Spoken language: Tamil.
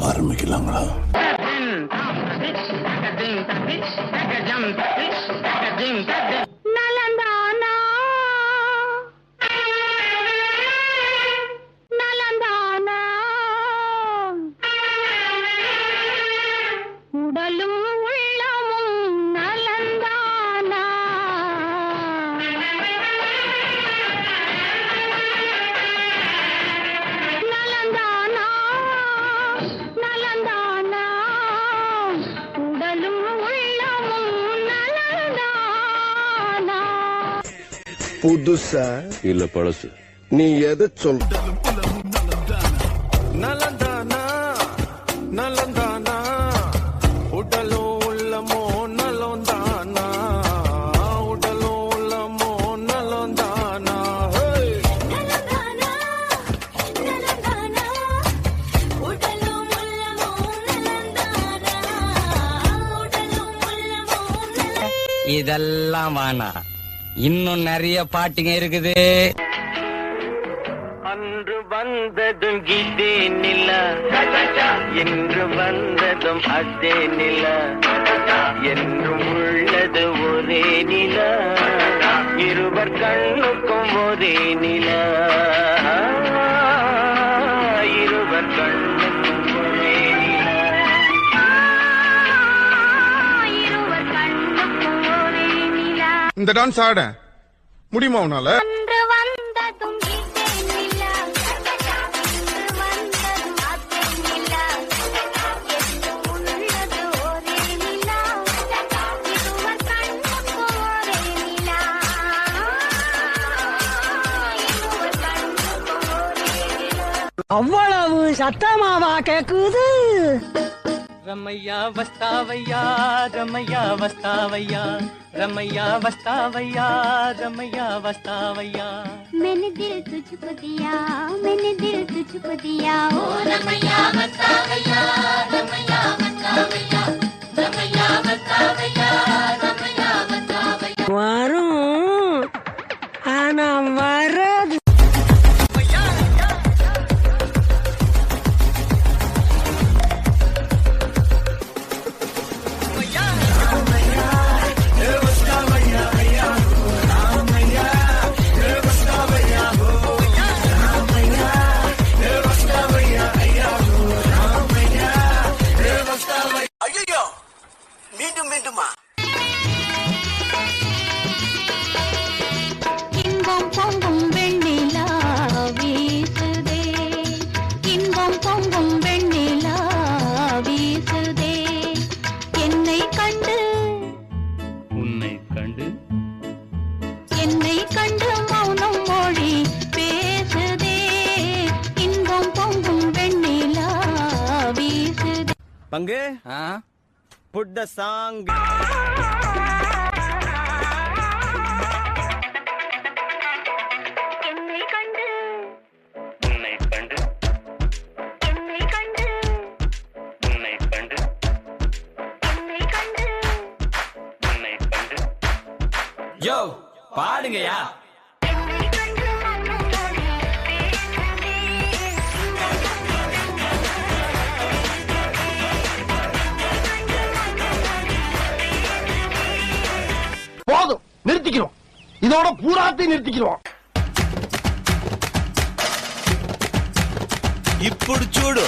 ஆரம்பிக்கலாங்களா? நலந்தானா நலந்தானா உடலும் உள்ளமும் நலந்தானா நலந்தானா நலந்தானா உடலும் உள்ளமும் நலந்தானா. புதுசா இல்ல பழசு. நீ எதை சொல்ற? நலந்தானா நலந்தானா உடலோ உள்ளமோ நலந்தானா உடலோ உள்ளமோ நலந்தானா. நலந்தானா நலந்தானா உடலும் உள்ளமும் நலந்தானா உடலும் உள்ளமும் நலந்தானா. இதெல்லாம் வானா, இன்னும் நிறைய பாட்டுங்க இருக்குது. அன்று வந்ததும் இதே நில, என்று வந்ததும் அதே நில, என்றும் உள்ளது ஒரே நில, இருவர் கண்ணுக்கும் ஒரே நில, இருவர் கண்ணுக்கும் ஒரே நில, இருவர் கண்ணுக்கும் ஒரே நிலா. இந்த டான்ஸ் ஆட முடியுமா உன்னால? அன்று வந்ததும் இதே நிலா, இன்று வந்ததும் அதே நிலா, என்றும் உள்ளது ஒரே நிலா, இருவர் கண்ணுக்கும் ஒரே நிலா, இருவர் கண்ணுக்கும் ஒரே நிலா. அவ்வளவு சத்தமாவா கேக்குது? ரமையா வஸ்தாவையா, ரமையா வஸ்தாவையா, ரமையா வஸ்தாவையா, ரமையா வஸ்தாவையா. मैंने दिल तुझको दिया, मैंने दिल तुझको दिया, ओ रमैया बतावैया, रमैया बतावैया, रमैया बतावैया, रमैया बतावैया. வரும், ஆனா வராது. இன்பம் பொங்கும் வெண்ணிலா வீசுதே, இன்பம் பொங்கும் வெண்ணிலா வீசுதே, என்னை கண்டு உன்னை கண்டு என்னை கண்டு மௌனம் மொழி பேசுதே, இன்பம் பொங்கும் வெண்ணிலா வீசுதே. பங்கு ஆ? put the song. என்னை கண்டு உன்னை கண்டு என்னை கண்டு உன்னை கண்டு என்னை கண்டு உன்னை கண்டு. யோ பாடுங்கயா. என்னை கண்டு மௌனம் மொழி பேசுதே. போதும், நிறுத்திக்கிறோம். இதோட பூராத்தையும் நிறுத்திக்கிறோம். ఇప్పుడు చూడు